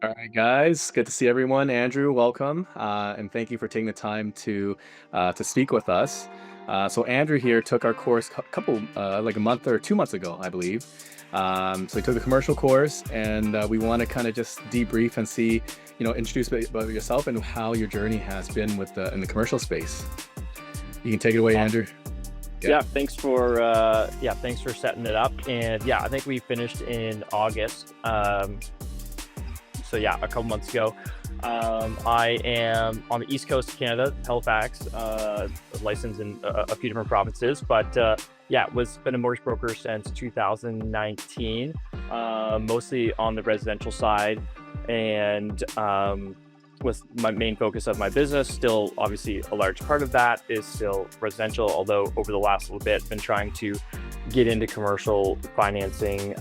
All right, guys. Good to see everyone. Andrew, welcome, and thank you for taking the time to speak with us. So Andrew here took our course couple like a month or 2 months ago, I believe. So he took a commercial course, and we want to kind of just debrief and see, introduce a bit about yourself and how your journey has been with in the commercial space. You can take it away, Awesome. Andrew. Yeah. Thanks for setting it up. And yeah, I think we finished in August. So yeah, a couple months ago. I am on the east coast of Canada, Halifax, licensed in a few different provinces, but yeah, been a mortgage broker since 2019, mostly on the residential side, and with my main focus of my business, still obviously a large part of that is still residential, although over the last little bit, been trying to get into commercial financing.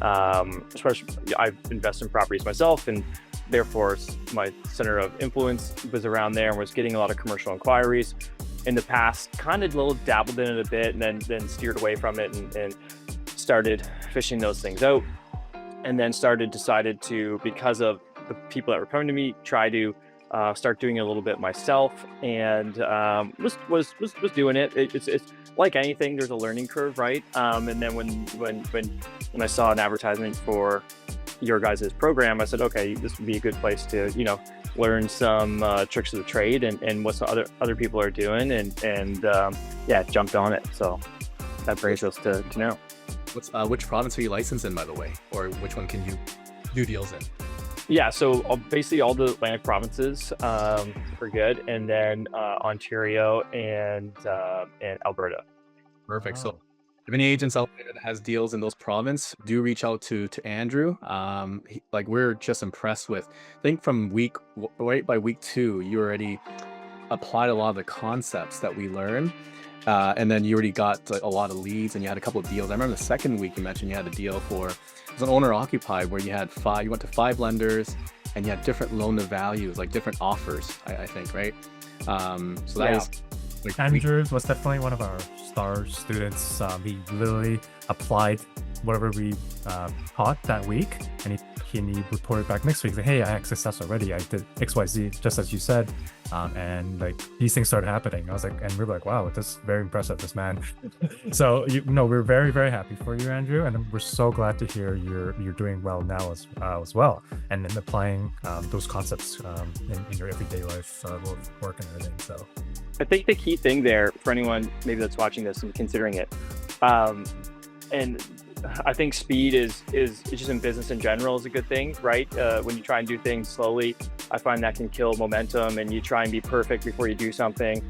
Especially, I've invested in properties myself, and therefore my center of influence was around there and was getting a lot of commercial inquiries in the past. Kind of little dabbled in it a bit, and then steered away from it and started fishing those things out, and then decided to, because of the people that were coming to me, try to start doing it a little bit myself, and was doing it. It's like anything, there's a learning curve, right? And then when I saw an advertisement for your guys' program, I said, okay, this would be a good place to learn some tricks of the trade and what some other people are doing, and yeah, jumped on it. So that brings us to now. Which province are you licensed in, by the way, or which one can you do deals in? Yeah, so basically all the Atlantic provinces are good, and then Ontario and Alberta. Perfect. So Oh, if any agents out there that has deals in those province, do reach out to Andrew. Like we're just impressed with. I think from right by week 2, you already applied a lot of the concepts that we learned, and then you already got like, a lot of leads, and you had a couple of deals. I remember the second week you mentioned you had a deal for it was an owner occupied where you had five. You went to 5 lenders, and you had different loan to values, like different offers. I think, right? So that Yeah. is like Andrew was definitely one of our star students. He literally applied whatever we taught that week, and he reported back next week, like, hey, I had success already. I did XYZ, just as you said. And like these things started happening. I was like, and we were like, wow, this is very impressive, this man. So we're very, very happy for you, Andrew, and we're so glad to hear you're doing well now as well, and then applying those concepts in your everyday life, work and everything. So I think the key thing there for anyone maybe that's watching this and considering it, and I think speed is just in business in general is a good thing, right? When you try and do things slowly, I find that can kill momentum, and you try and be perfect before you do something.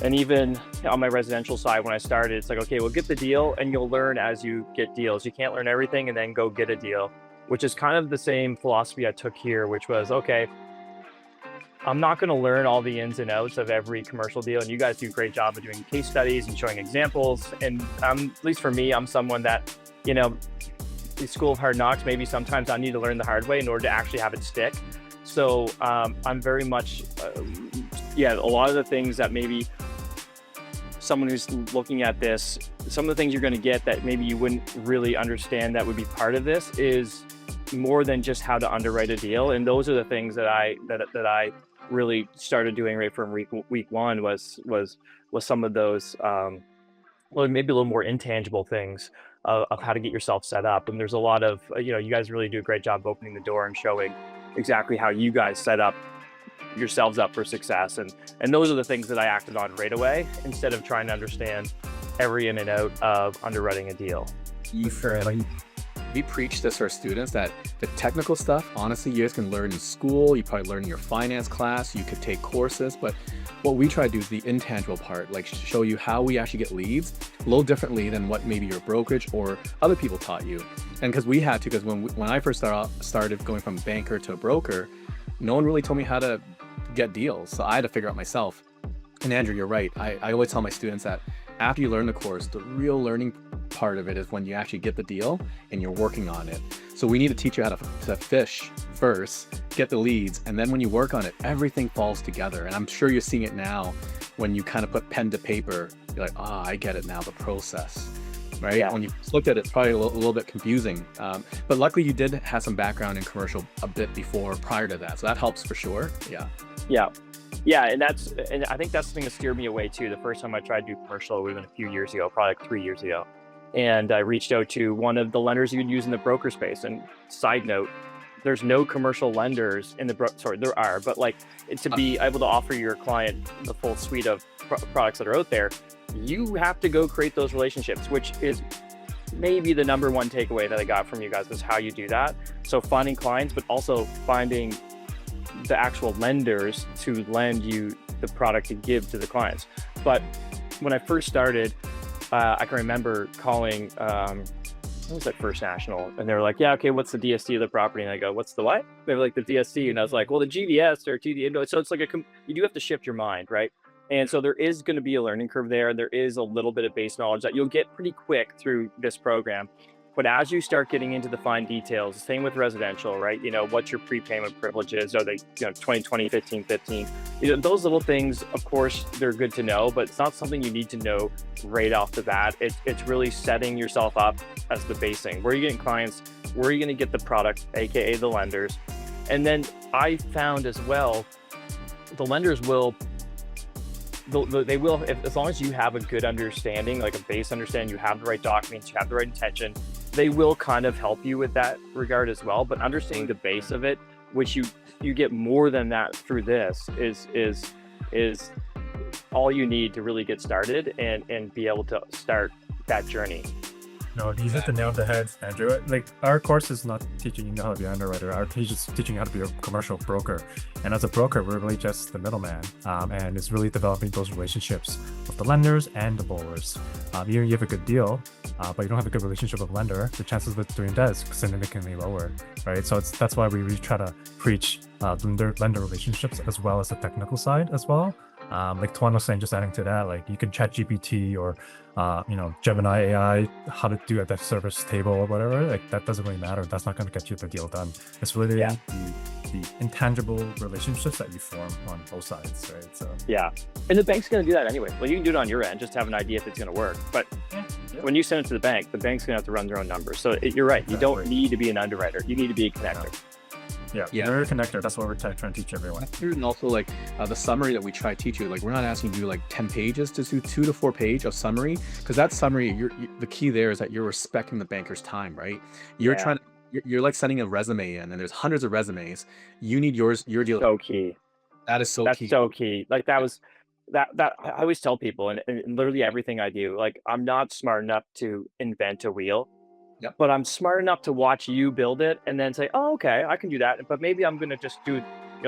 And even on my residential side, when I started, it's like, okay, well, get the deal, and you'll learn as you get deals. You can't learn everything and then go get a deal, which is kind of the same philosophy I took here, which was, okay, I'm not going to learn all the ins and outs of every commercial deal. And you guys do a great job of doing case studies and showing examples. And at least for me, I'm someone that, the school of hard knocks, maybe sometimes I need to learn the hard way in order to actually have it stick. So I'm very much, a lot of the things that maybe someone who's looking at this, some of the things you're going to get that maybe you wouldn't really understand that would be part of this is more than just how to underwrite a deal. And those are the things that I really started doing right from week one was some of those maybe a little more intangible things of how to get yourself set up. And there's a lot of you guys really do a great job opening the door and showing exactly how you guys set up yourselves up for success, and those are the things that I acted on right away instead of trying to understand every in and out of underwriting a deal. you sure, like we preach this to our students that the technical stuff, honestly, you guys can learn in school. You probably learn in your finance class. You could take courses, but what we try to do is the intangible part, like show you how we actually get leads a little differently than what maybe your brokerage or other people taught you. And because we had to, because when I first started going from banker to a broker, no one really told me how to get deals. So I had to figure out myself. And Andrew, you're right. I always tell my students that after you learn the course, the real learning part of it is when you actually get the deal and you're working on it. So we need to teach you how to fish first, get the leads, and then when you work on it, everything falls together. And I'm sure you're seeing it now when you kind of put pen to paper. You're like, I get it now, the process. right? Yeah. When you looked at it, it's probably a little bit confusing. But luckily you did have some background in commercial a bit prior to that. So that helps for sure. Yeah. Yeah. And I think that's something that steered me away too. The first time I tried to do commercial, it would have been a few years ago, probably like 3 years ago. And I reached out to one of the lenders you'd use in the broker space. And side note, there's no commercial lenders in there are, but like to be able to offer your client the full suite of products that are out there, you have to go create those relationships, which is maybe the number one takeaway that I got from you guys was how you do that. So finding clients, but also finding the actual lenders to lend you the product to give to the clients. But when I first started, I can remember calling, what was that, First National? And they were like, yeah, okay, what's the DST of the property? And I go, what's the what? They were like, the DST. And I was like, well, the GVS or TD. So it's like you do have to shift your mind, right? And so there is going to be a learning curve there. And there is a little bit of base knowledge that you'll get pretty quick through this program. But as you start getting into the fine details, same with residential, right? What's your prepayment privileges? Are they, 2020, 15, 15? Those little things, of course, they're good to know, but it's not something you need to know right off the bat. It's really setting yourself up as the basing. Where are you getting clients? Where are you going to get the product, AKA the lenders? And then I found as well, the lenders will, as long as you have a good understanding, like a base understanding, you have the right documents, you have the right intention, they will kind of help you with that regard as well. But understanding the base of it, which you get more than that through this, is all you need to really get started and be able to start that journey. No, you hit the nail on the head, Andrew. Like, our course is not teaching you how to be an underwriter. Our teach is teaching you how to be a commercial broker. And as a broker, we're really just the middleman. And it's really developing those relationships with the lenders and the borrowers. Even if you have a good deal, but you don't have a good relationship with the lender, the chances of doing that is significantly lower, right? So that's why we really try to preach lender relationships as well as the technical side as well. Like Tuan was saying, just adding to that, like you can chat GPT or Gemini AI, how to do a debt service table or whatever. Like that doesn't really matter. That's not going to get you the deal done. It's really the intangible relationships that you form on both sides, right? So and the bank's going to do that anyway. Well, you can do it on your end, just have an idea if it's going to work. But when you send it to the bank's going to have to run their own numbers. So you're right. You don't need to be an underwriter. You need to be a connector. Yeah, you're a connector. That's what we're trying to teach everyone. And also, like the summary that we try to teach you, like we're not asking you to do like 10 pages, to do 2 to 4 page of summary, because that summary, the key there is that you're respecting the banker's time, right? You're like sending a resume in, and there's hundreds of resumes. You need your deal. So key. That's key. So key. Like that I always tell people, and literally everything I do, like I'm not smart enough to invent a wheel. Yep. But I'm smart enough to watch you build it and then say, oh, okay, I can do that. But maybe I'm going to just do,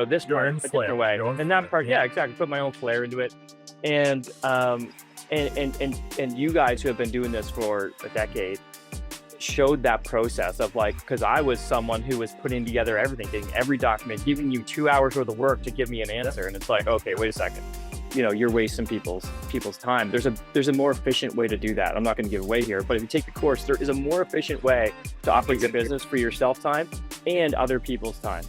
this part a different way. And that part, exactly. Put my own flair into it. And you guys who have been doing this for a decade showed that process of like, because I was someone who was putting together everything, getting every document, giving you 2 hours worth of work to give me an answer. And it's like, okay, wait a second. You're wasting people's time. There's a more efficient way to do that. I'm not going to give away here, but if you take the course, there is a more efficient way to operate your business for yourself time and other people's time.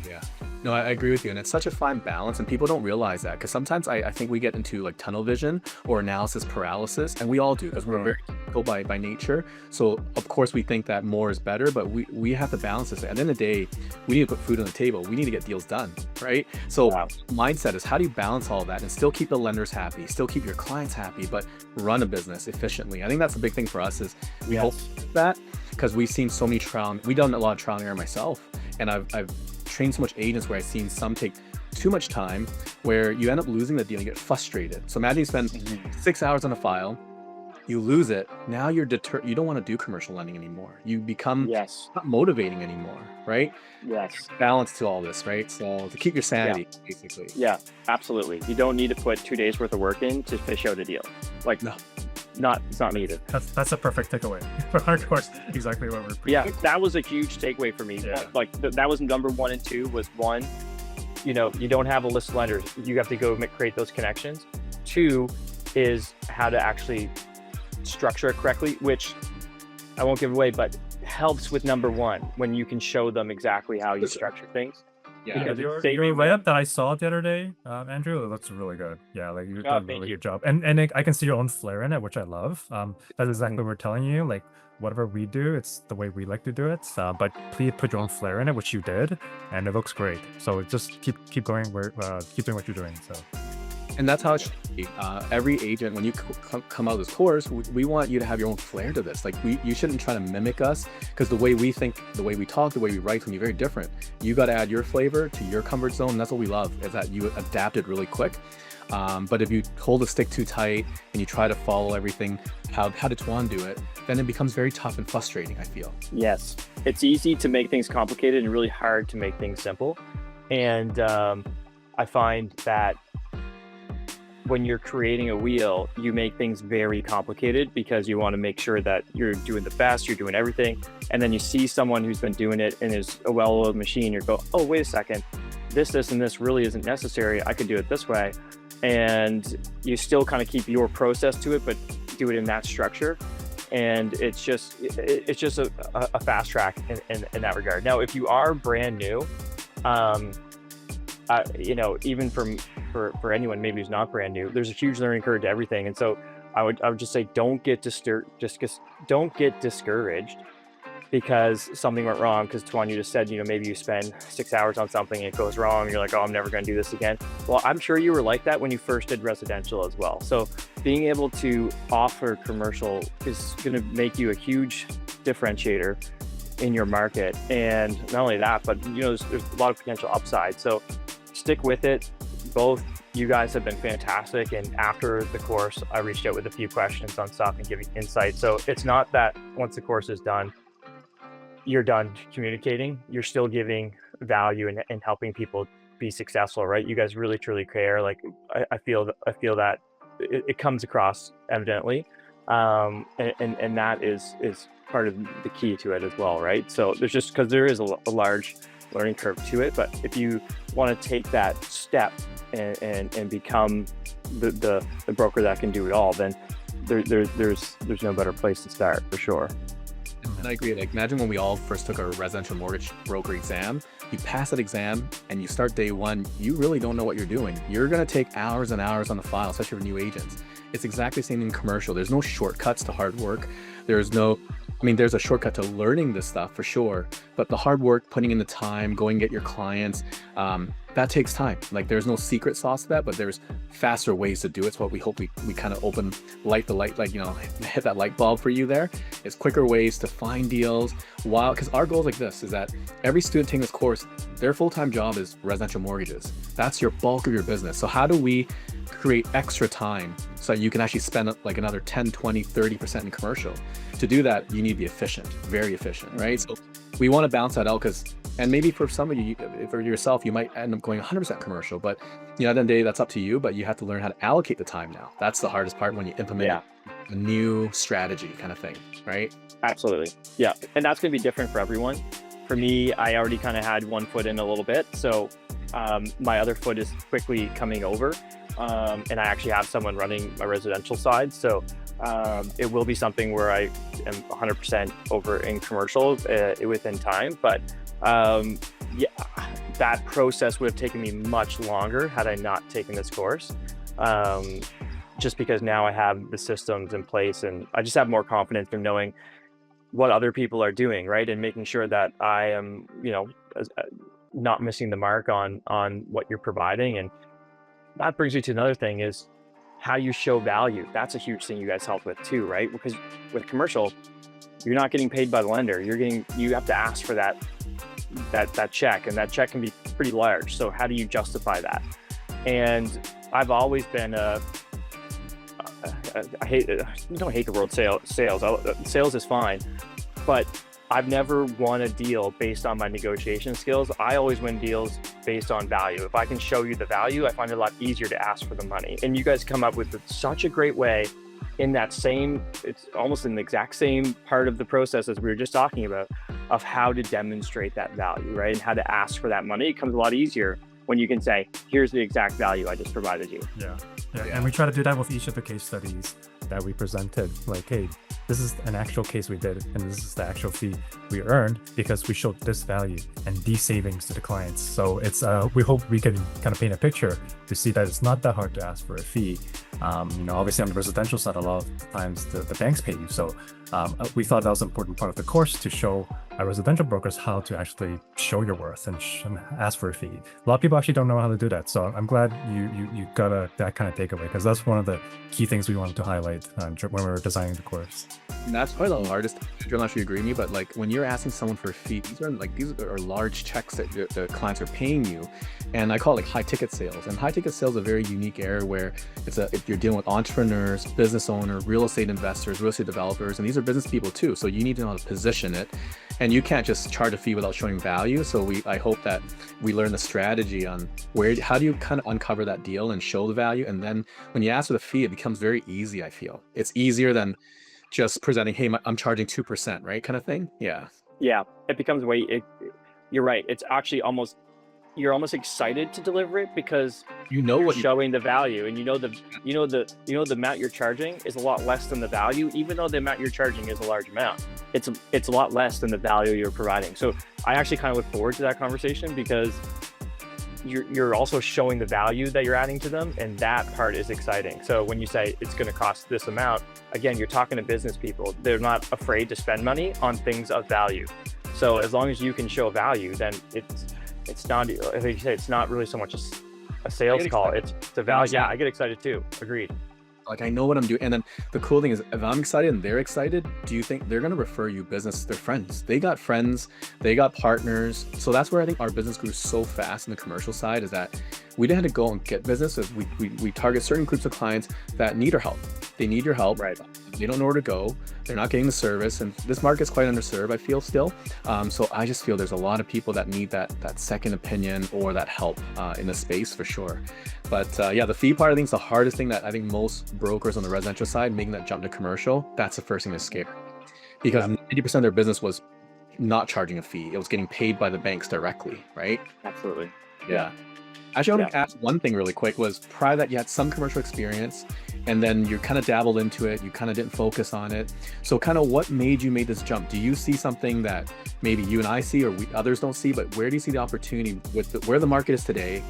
Yeah. No, I agree with you. And it's such a fine balance, and people don't realize that, because sometimes I think we get into like tunnel vision or analysis paralysis, and we all do, because we're very technical by nature. So of course we think that more is better, but we have to balance this. At the end of the day, we need to put food on the table. We need to get deals done, right? So mindset is, how do you balance all that and still keep the lenders happy, still keep your clients happy, but run a business efficiently? I think that's a big thing for us, is we hope that, because we've seen so many we've done a lot of trial and error myself, and I've trained so much agents where I've seen some take too much time, where you end up losing the deal, you get frustrated. So imagine you spend 6 hours on a file, you lose it, now you're deterred, you don't want to do commercial lending anymore. You become not motivating anymore, right? Yes. Balance to all this, right? So to keep your sanity, basically. Yeah, absolutely. You don't need to put 2 days worth of work in to fish out a deal. Like, it's not needed. That's a perfect takeaway for our course. Exactly what we're preaching. Yeah, that was a huge takeaway for me. Like that was number 1 and 2 was 1, you don't have a list of lenders. You have to go create those connections. 2 is how to actually structure it correctly, which I won't give away, but helps with number 1 when you can show them exactly how you structure things. Yeah. because it's Your saving them. write-up that I saw the other day, Andrew, it looks really good. Yeah, like you've done a Thank really you. good job, and I can see your own flair in it, which I love. That's exactly what we're telling you. Like whatever we do, it's the way we like to do it. But please put your own flair in it, which you did, and it looks great. So just keep going where keep doing what you're doing. So. And that's how it should be. Every agent, when you come out of this course, we want you to have your own flair to this. Like you shouldn't try to mimic us, because the way we think, the way we talk, the way we write can be very different. You got to add your flavor to your comfort zone. And that's what we love, is that you adapt it really quick. But if you hold the stick too tight and you try to follow everything, how did Tuan do it, then it becomes very tough and frustrating, I feel. Yes, it's easy to make things complicated and really hard to make things simple. And I find that when you're creating a wheel, you make things very complicated because you want to make sure that you're doing the best, you're doing everything. And then you see someone who's been doing it and is a well-oiled machine, you go, oh, wait a second, this, and this really isn't necessary. I could do it this way. And you still kind of keep your process to it, but do it in that structure. And it's just a fast track in that regard. Now, if you are brand new, even for anyone maybe who's not brand new, there's a huge learning curve to everything. And so I would just say, don't get discouraged because something went wrong. Because Tuan, you just said, maybe you spend 6 hours on something and it goes wrong, and you're like, oh, I'm never going to do this again. Well, I'm sure you were like that when you first did residential as well. So being able to offer commercial is going to make you a huge differentiator in your market. And not only that, but there's a lot of potential upside. So stick with it. Both you guys have been fantastic, and after the course I reached out with a few questions on stuff and giving insight. So it's not that once the course is done, you're done communicating. You're still giving value and helping people be successful, right? You guys really truly care. Like I feel that it comes across evidently, and that is part of the key to it as well, right? So there's just, because there is a large learning curve to it, but if you want to take that step and become the broker that can do it all, then there's no better place to start, for sure. And I agree. Like, imagine when we all first took our residential mortgage broker exam. You pass that exam and you start day one, you really don't know what you're doing. You're going to take hours and hours on the file, especially for new agents. It's exactly the same in commercial. There's no shortcuts to hard work. There's a shortcut to learning this stuff for sure, but the hard work, putting in the time, going get your clients, that takes time. Like, there's no secret sauce to that, but there's faster ways to do it. It's what we hope we kind of hit that light bulb for you there. It's quicker ways to find deals. Because our goal is like this, is that every student taking this course, their full-time job is residential mortgages. That's your bulk of your business. So how do we create extra time so that you can actually spend like another 10, 20, 30% in commercial? To do that, you need to be efficient, very efficient, right? So we want to balance that out, and maybe for some of you, for yourself, you might end up going 100% commercial, but at the end of the day, that's up to you, but you have to learn how to allocate the time now. That's the hardest part when you implement a new strategy kind of thing, right? Absolutely. Yeah. And that's going to be different for everyone. For me, I already kind of had one foot in a little bit. So my other foot is quickly coming over. And I actually have someone running my residential side. So it will be something where I am 100% over in commercial within time. But that process would have taken me much longer had I not taken this course. Just because now I have the systems in place, and I just have more confidence in knowing what other people are doing, right? And making sure that I am, not missing the mark on what you're providing. And that brings me to another thing, is how you show value. That's a huge thing you guys help with too, right? Because with commercial, you're not getting paid by the lender. You have to ask for that check, and that check can be pretty large. So how do you justify that? And I've always been don't hate the word sales. Sales is fine, but I've never won a deal based on my negotiation skills. I always win deals based on value. If I can show you the value, I find it a lot easier to ask for the money. And you guys come up with such a great way in that same, it's almost in the exact same part of the process as we were just talking about, of how to demonstrate that value, right? And how to ask for that money. It comes a lot easier when you can say, here's the exact value I just provided you. Yeah. And we try to do that with each of the case studies. that we presented, like, hey, this is an actual case we did, and this is the actual fee we earned because we showed this value and these savings to the clients. So it's we hope we can kind of paint a picture to see that it's not that hard to ask for a fee. Obviously on the residential side, a lot of times the banks pay you. So we thought that was an important part of the course to show our residential brokers how to actually show your worth and ask for a fee. A lot of people actually don't know how to do that. So I'm glad you got that kind of takeaway, because that's one of the key things we wanted to highlight when we were designing the course. And that's probably the hardest. I'm not sure you agree with me, but like when you're asking someone for a fee, these are large checks that the clients are paying you, and I call it like high ticket sales. And high ticket sales is a very unique area where if you're dealing with entrepreneurs, business owners, real estate investors, real estate developers, and these are business people too. So you need to know how to position it, and you can't just charge a fee without showing value. So I hope that we learn the strategy on how do you kind of uncover that deal and show the value, and then when you ask for the fee, it becomes very easy. I feel it's easier than just presenting, hey, I'm charging 2%, right? Kind of thing. Yeah. Yeah, it becomes you're right. It's actually you're almost excited to deliver it because What showing the value, and the amount you're charging is a lot less than the value, even though the amount you're charging is a large amount. It's a lot less than the value you're providing. So I actually kind of look forward to that conversation because you're also showing the value that you're adding to them, and that part is exciting. So when you say it's going to cost this amount, again, you're talking to business people. They're not afraid to spend money on things of value. So as long as you can show value, then it's not, like you say, it's not really so much a sales call. It's the value. Yeah, I get excited too. Agreed. Like I know what I'm doing. And then the cool thing is, if I'm excited and they're excited, do you think they're going to refer you business? Their friends, they got friends, they got partners. So that's where I think our business grew so fast in the commercial side, is that we didn't have to go and get business. We target certain groups of clients that need our help. They need your help. Right. They don't know where to go. They're not getting the service, and this market's quite underserved, I feel still. So I just feel there's a lot of people that need that second opinion or that help in the space for sure. But yeah, the fee part, I think, is the hardest thing that I think most brokers on the residential side, making that jump to commercial, that's the first thing that's scary, because 90% of their business was not charging a fee. It was getting paid by the banks directly, right? Absolutely. Yeah. Actually, I want to ask one thing really quick. Was prior to that, you had some commercial experience, and then you kind of dabbled into it. You kind of didn't focus on it. So kind of what made you make this jump? Do you see something that maybe you and I see or others don't see, but where do you see the opportunity with where the market is today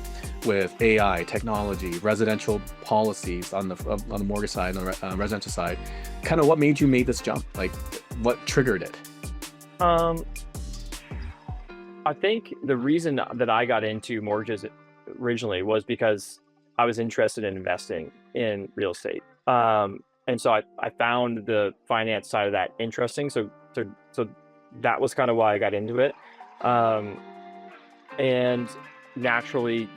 with AI, technology, residential policies on the mortgage side, on the residential side? Kind of what made you make this jump? Like what triggered it? I think the reason that I got into mortgages originally was because I was interested in investing in real estate. And so I found the finance side of that interesting. So that was kind of why I got into it. And naturally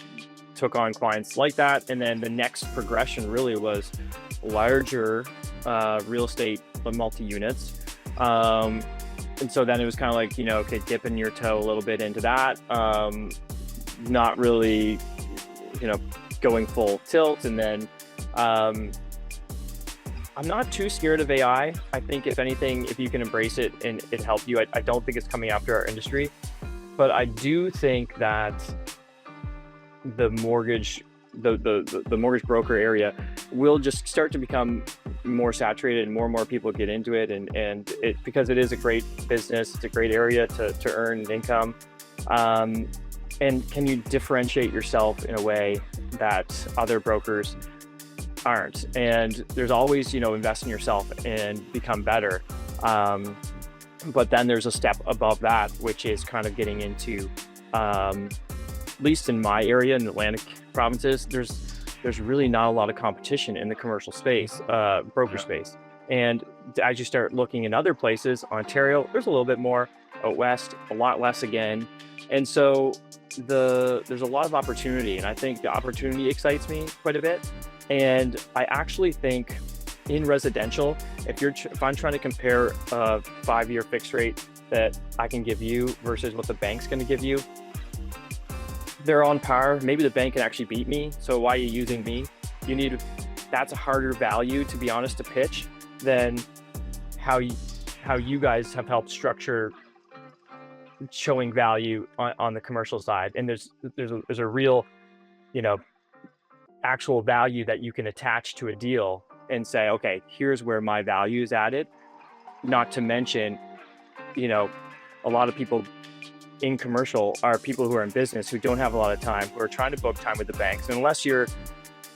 took on clients like that. And then the next progression really was larger real estate multi-units. And so then it was kind of like, okay, dipping your toe a little bit into that. Not really, going full tilt. And then I'm not too scared of AI. I think if anything, if you can embrace it and it help you, I don't think it's coming after our industry. But I do think that the mortgage broker area will just start to become more saturated, and more people get into it, and it, because it is a great business, it's a great area to earn an income. And can you differentiate yourself in a way that other brokers aren't? And there's always, invest in yourself and become better. But then there's a step above that, which is kind of getting into, at least in my area, in the Atlantic provinces, there's really not a lot of competition in the commercial space, broker space. And as you start looking in other places, Ontario, there's a little bit more. Out west, a lot less again. And so there's a lot of opportunity, and I think the opportunity excites me quite a bit. And I actually think in residential, if I'm trying to compare a 5-year fixed rate that I can give you versus what the bank's going to give you, they're on par. Maybe the bank can actually beat me. So why are you using me? That's a harder value, to be honest, to pitch than how you guys have helped structure showing value on the commercial side. And there's a real, actual value that you can attach to a deal and say, okay, here's where my value is added. Not to mention, a lot of people in commercial are people who are in business who don't have a lot of time, who are trying to book time with the banks. And unless you're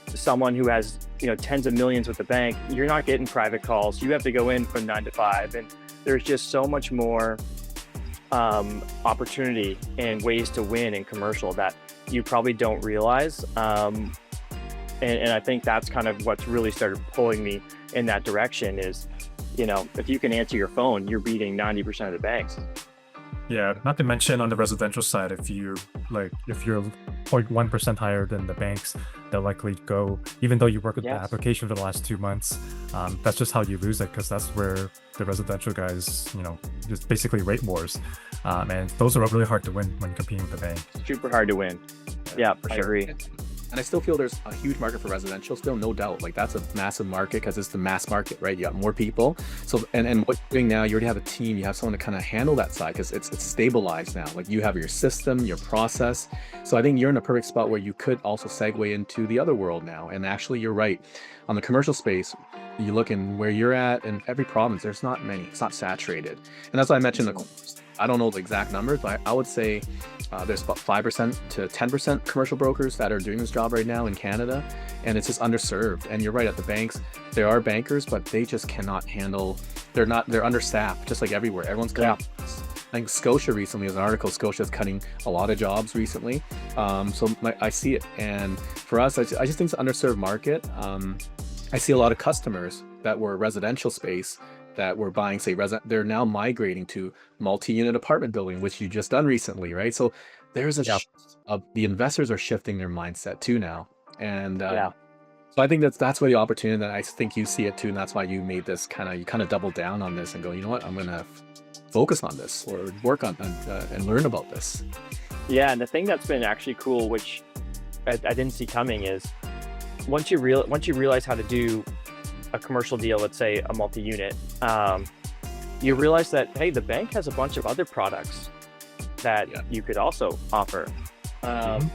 someone who has, tens of millions with the bank, you're not getting private calls. You have to go in from 9 to 5. And there's just so much more opportunity and ways to win in commercial that you probably don't realize. And I think that's kind of what's really started pulling me in that direction is, if you can answer your phone, you're beating 90% of the banks. Yeah, not to mention on the residential side, if you're 0.1% higher than the banks, they'll likely go, even though you work with the application for the last 2 months, that's just how you lose it, because that's where the residential guys, just basically rate wars. And those are really hard to win when competing with the bank. Super hard to win. Yeah, for sure. I agree. And I still feel there's a huge market for residential still, no doubt. Like that's a massive market because it's the mass market, right? You got more people. So, and what you're doing now, you already have a team, you have someone to kind of handle that side because it's stabilized now. Like you have your system, your process. So I think you're in a perfect spot where you could also segue into the other world now. And actually you're right. On the commercial space, you look in where you're at in every province, there's not many, it's not saturated. And that's why I mentioned I don't know the exact numbers, but I would say there's about 5% to 10% commercial brokers that are doing this job right now in Canada, and it's just underserved. And you're right, at the banks, there are bankers, but they just cannot handle, they're understaffed, just like everywhere. Everyone's cutting. I think Scotia recently has an article, Scotia's cutting a lot of jobs recently. So I see it. And for us, I just think it's an underserved market. I see a lot of customers that were residential space that were buying, say, they're now migrating to multi-unit apartment building, which you just done recently, right? So there's a the investors are shifting their mindset too now, and so I think that's where the opportunity that I think you see it too, and that's why you made this you kind of double down on this and go, you know what, I'm gonna focus on this or work on and learn about this. Yeah, and the thing that's been actually cool, which I didn't see coming, is once you realize how to do a commercial deal, let's say a multi-unit, you realize that, hey, the bank has a bunch of other products that you could also offer. And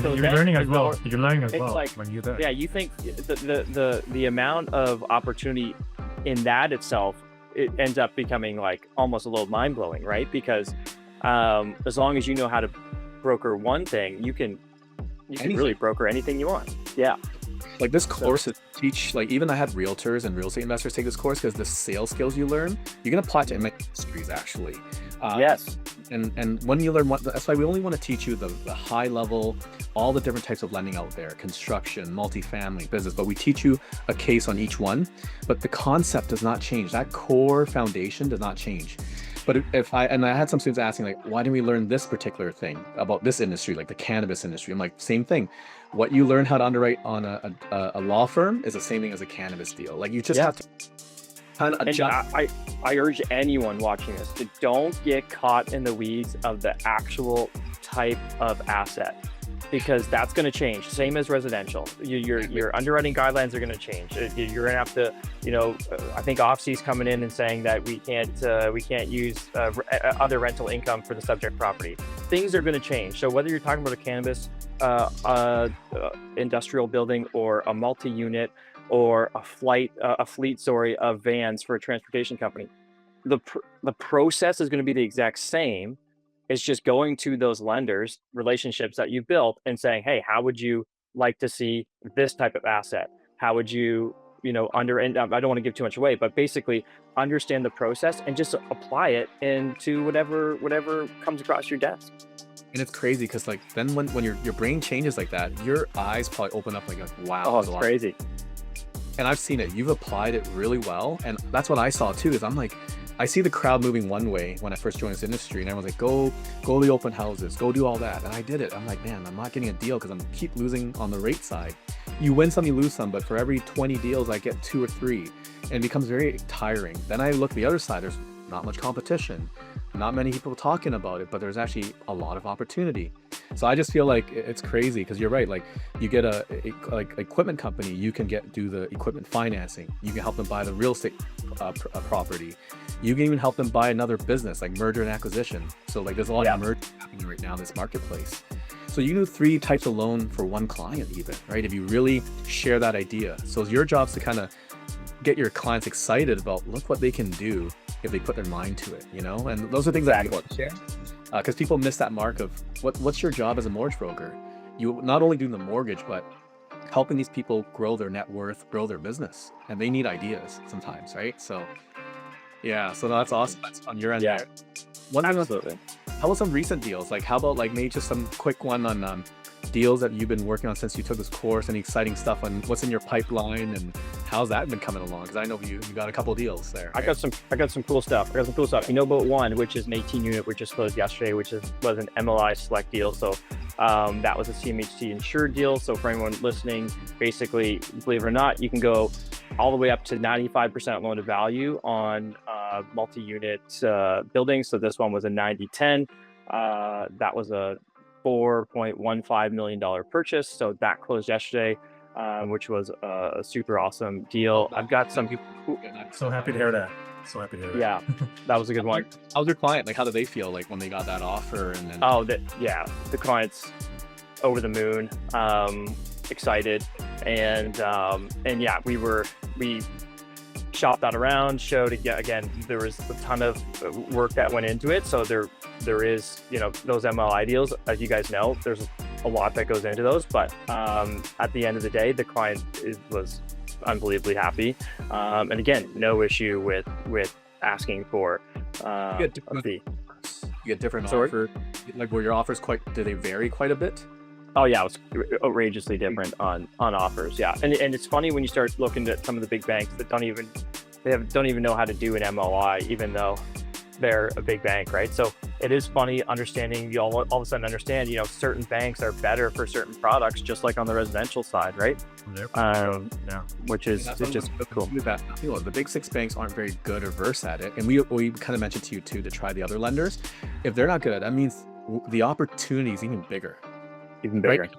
so you're learning as well. You're learning as well when you're there. Yeah, you think the amount of opportunity in that itself, it ends up becoming like almost a little mind-blowing, right? Because as long as you know how to broker one thing, you can really broker anything you want. Yeah. Like this course is teach, like even I had realtors and real estate investors take this course because the sales skills you learn, you can apply to many industries actually. Yes. And when you learn that's why we only want to teach you the high level, all the different types of lending out there, construction, multifamily, business, but we teach you a case on each one, but the concept does not change. That core foundation does not change. But I had some students asking, like, why didn't we learn this particular thing about this industry, like the cannabis industry? I'm like, same thing. What you learn how to underwrite on a law firm is the same thing as a cannabis deal. Like you just have to kind of adjust. I urge anyone watching this to don't get caught in the weeds of the actual type of asset, because that's going to change. Same as residential. Your underwriting guidelines are going to change. You're going to have to, I think OFC's coming in and saying that we can't use other rental income for the subject property. Things are going to change. So whether you're talking about a cannabis industrial building or a multi-unit or a fleet of vans for a transportation company, the process is going to be the exact same. It's just going to those lenders, relationships that you built, and saying, hey, how would you like to see this type of asset? How would you, and I don't want to give too much away, but basically understand the process and just apply it into whatever comes across your desk. And it's crazy because like then when your brain changes like that, your eyes probably open up like wow. Oh, it's crazy. And I've seen it. You've applied it really well. And that's what I saw too, is I'm like, I see the crowd moving one way when I first joined this industry, and everyone's like, go to the open houses, go do all that. And I did it. I'm like, man, I'm not getting a deal because I'm keep losing on the rate side. You win some, you lose some, but for every 20 deals, I get 2 or 3, and it becomes very tiring. Then I look the other side, there's not much competition, not many people talking about it, but there's actually a lot of opportunity. So I just feel like it's crazy because you're right. Like you get a equipment company, you can do the equipment financing. You can help them buy the real estate property. You can even help them buy another business, like merger and acquisition. So like there's a lot of merger happening right now in this marketplace. So you do 3 types of loan for one client even, right? If you really share that idea. So your job's to kind of get your clients excited about look what they can do if they put their mind to it, you know? And those are things that you want to share. Because people miss that mark of what's your job as a mortgage broker? You not only do the mortgage, but helping these people grow their net worth, grow their business. And they need ideas sometimes, right? So yeah, so that's awesome. That's on your end Yeah, there. One thing, absolutely. how about some recent deals? Like how about like maybe just some quick one on deals that you've been working on since you took this course, any exciting stuff on what's in your pipeline and how's that been coming along? Because I know you got a couple deals there. I got some cool stuff. You know about one, which is an 18 unit, which just closed yesterday, which was an MLI select deal. So that was a CMHC insured deal. So for anyone listening, basically, believe it or not, you can go all the way up to 95% loan to value on multi-unit buildings. So this one was a 90-10. That was a $4.15 million purchase. So that closed yesterday, which was a super awesome deal. I've got some people. So happy to hear that. So happy to hear that. Yeah, that was a good one. How's your client? Like, how did they feel like when they got that offer? And then The client's over the moon, excited, and yeah, we shopped that around, showed again, there was a ton of work that went into it. So there is, those MLI deals, as you guys know, there's a lot that goes into those, but at the end of the day, the client was unbelievably happy. And again, no issue with asking for a fee. You get different offers, like where your offers do they vary quite a bit? Oh yeah, it was outrageously different on offers. Yeah, and it's funny when you start looking at some of the big banks that don't even know how to do an MLI, even though they're a big bank, right? So it is funny understanding, you all of a sudden understand, certain banks are better for certain products, just like on the residential side, right? Yeah. Which is just cool. The big 6 banks aren't very good or versed at it, and we kind of mentioned to you too to try the other lenders. If they're not good, that means the opportunity is even bigger. Even bigger. Right?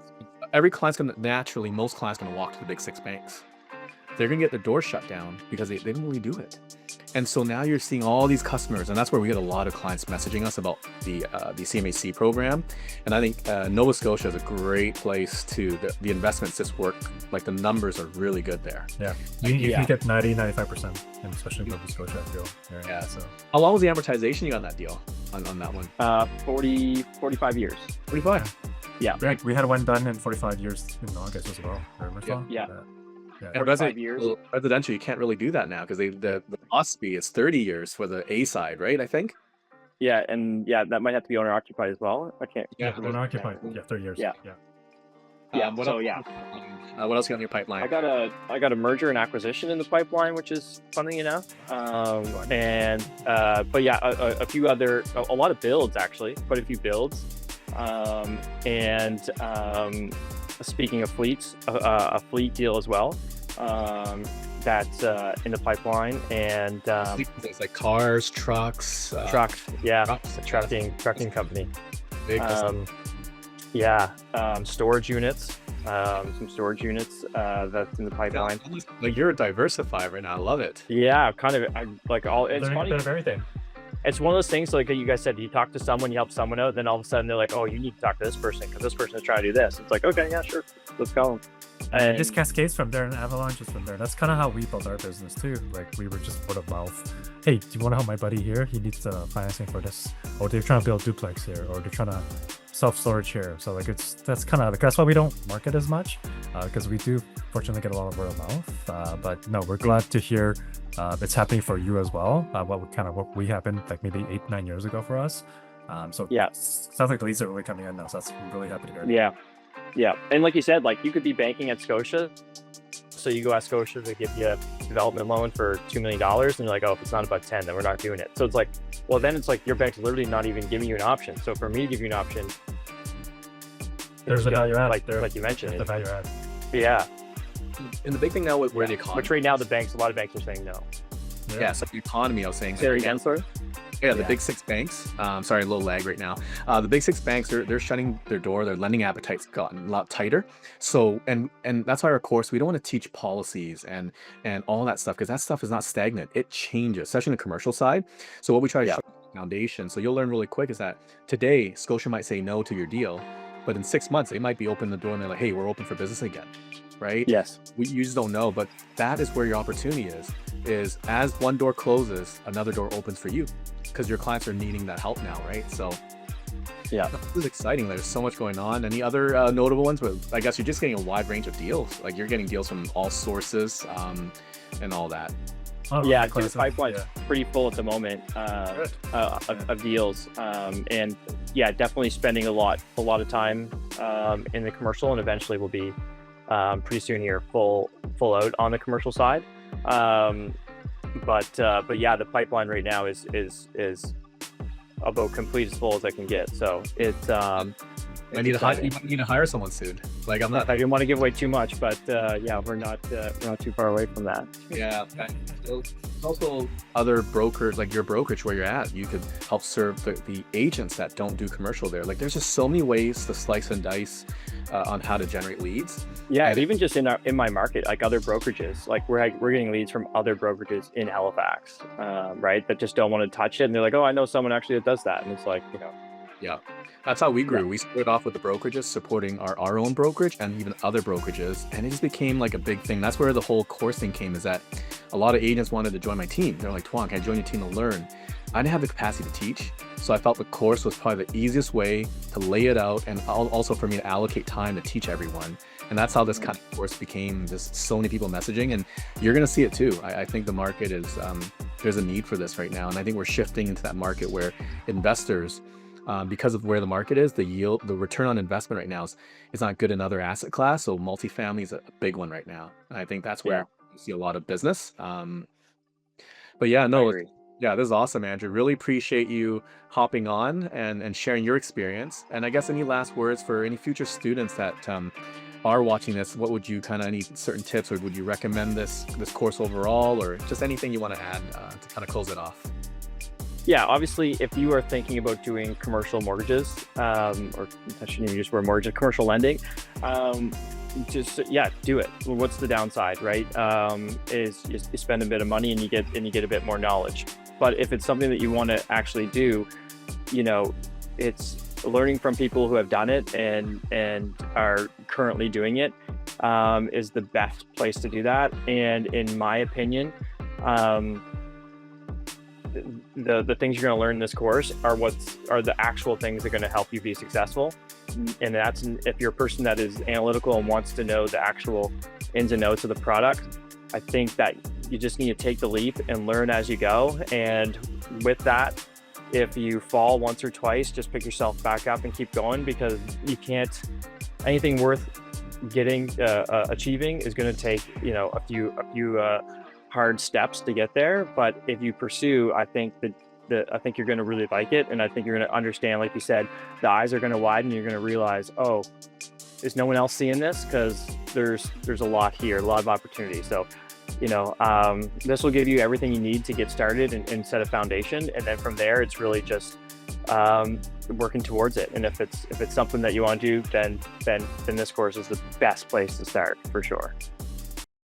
Every client's most clients gonna walk to the big 6 banks. They're gonna get their doors shut down because they didn't really do it. And so now you're seeing all these customers, and that's where we get a lot of clients messaging us about the CMHC program. And I think Nova Scotia is a great place the investments just work. Like the numbers are really good there. Yeah, you can get 90-95%, and especially in Nova Scotia, I feel. Yeah. So how long was the amortization you got on that deal? On that one? 45 years. 45. Yeah. Right. We had one done in 45 years in August as well. Yeah. And residential, you can't really do that now because the cost fee is 30 years for the A side, right? I think. Yeah, and that might have to be owner occupied as well. I can't. Yeah, owner occupied. Yeah, 30 years. Yeah. What else you got in your pipeline? I got a merger and acquisition in the pipeline, which is funny enough. But yeah, a few other, a lot of builds actually, quite a few builds. Speaking of fleets, a fleet deal as well. That's in the pipeline, and things like cars, trucks, trucks. Yeah, a trucking company. Big Storage units. Some storage units that's in the pipeline. Like you're diversified right now. I love it. Yeah, kind of. It's funny. Bit of everything. It's one of those things, like you guys said, you talk to someone, you help someone out, then all of a sudden they're like, oh, you need to talk to this person because this person is trying to do this. It's like, okay, yeah, sure, let's go. And it just cascades from there and avalanches from there. That's kind of how we built our business too. Like we were just word of mouth. Hey, do you want to help my buddy here? He needs financing for this. Or they're trying to build duplex here, or they're trying to self-storage here. So like that's why we don't market as much, because we do fortunately get a lot of word of mouth. But no, we're glad to hear it's happening for you as well. What we happened like maybe 8-9 years ago for us. So yeah, sounds like the leads are really coming in now. So I'm really happy to hear. Yeah, and like you said, like you could be banking at Scotia, so you go ask Scotia to give you a development loan for $2 million, and you're like, oh, if it's not about 10, then we're not doing it. So it's like, well, then it's like your bank's literally not even giving you an option. So for me to give you an option, there's a value add, like you mentioned. The value add. Yeah. And the big thing now with where the economy, which right now a lot of banks are saying no. Yeah, so the economy, I was saying. Say that again, sorry. Yeah, the big 6 banks. Sorry, a little lag right now. The big 6 banks, they're shutting their door. Their lending appetite's gotten a lot tighter. So, and that's why our course, we don't want to teach policies and all that stuff, because that stuff is not stagnant. It changes, especially in the commercial side. So what we try to show foundation, so you'll learn really quick, is that today Scotia might say no to your deal, but in 6 months they might be open the door and they're like, hey, we're open for business again, right? Yes. You just don't know, but that is where your opportunity is as one door closes, another door opens for you because your clients are needing that help now, right? So Yeah. this is exciting. There's so much going on. Any other notable ones? But I guess you're just getting a wide range of deals. Like you're getting deals from all sources and all that. Oh, Yeah, quite the some- pipeline's yeah. pretty full at the moment Good. of deals, and yeah, definitely spending a lot of time in the commercial, and eventually will be pretty soon here full out on the commercial side. But yeah, the pipeline right now is about complete as full as I can get. So it's I need to hire. You might need to hire someone soon. Like I'm not. I didn't want to give away too much, but yeah, we're not too far away from that. Yeah. There's also other brokers like your brokerage where you're at. You could help serve the agents that don't do commercial there. Like there's just so many ways to slice and dice on how to generate leads. Yeah, And- even just in my market, like other brokerages, like we're getting leads from other brokerages in Halifax, right? That just don't want to touch it, and they're like, oh, I know someone actually that does that, and it's like, Yeah, that's how we grew. Yeah. We started off with the brokerages supporting our own brokerage and even other brokerages, and it just became like a big thing. That's where the whole course thing came, is that a lot of agents wanted to join my team. They're like, Tuan, can I join your team to learn? I didn't have the capacity to teach, so I felt the course was probably the easiest way to lay it out, and also for me to allocate time to teach everyone. And that's how this kind of course became just so many people messaging, and you're going to see it too. I think the market is, there's a need for this right now, and I think we're shifting into that market where investors, because of where the market is, the yield, the return on investment right now is not good in other asset class. So multifamily is a big one right now. And I think that's where Yeah. you see a lot of business. But yeah, I no, agree. yeah, this is awesome, Andrew. Really appreciate you hopping on and sharing your experience. And I guess any last words for any future students that are watching this? What would you any certain tips, or would you recommend this course overall, or just anything you want to add to kind of close it off? Yeah, obviously, if you are thinking about doing commercial mortgages, or I shouldn't even use the word mortgage, commercial lending, just do it. Well, what's the downside, right? Is you spend a bit of money and you get a bit more knowledge. But if it's something that you want to actually do, it's learning from people who have done it and are currently doing it is the best place to do that. And in my opinion, the things you're going to learn in this course are the actual things that are going to help you be successful. And that's, if you're a person that is analytical and wants to know the actual ins and outs of the product, I think that you just need to take the leap and learn as you go. And with that, if you fall once or twice, just pick yourself back up and keep going, because you can't, anything worth achieving is going to take, a few hard steps to get there. But if you pursue, I think I think you're going to really like it. And I think you're going to understand, like you said, the eyes are going to widen. You're going to realize, oh, is no one else seeing this? Because there's a lot here, a lot of opportunity. So, this will give you everything you need to get started and set a foundation. And then from there, it's really just working towards it. And if it's something that you want to do, then this course is the best place to start, for sure.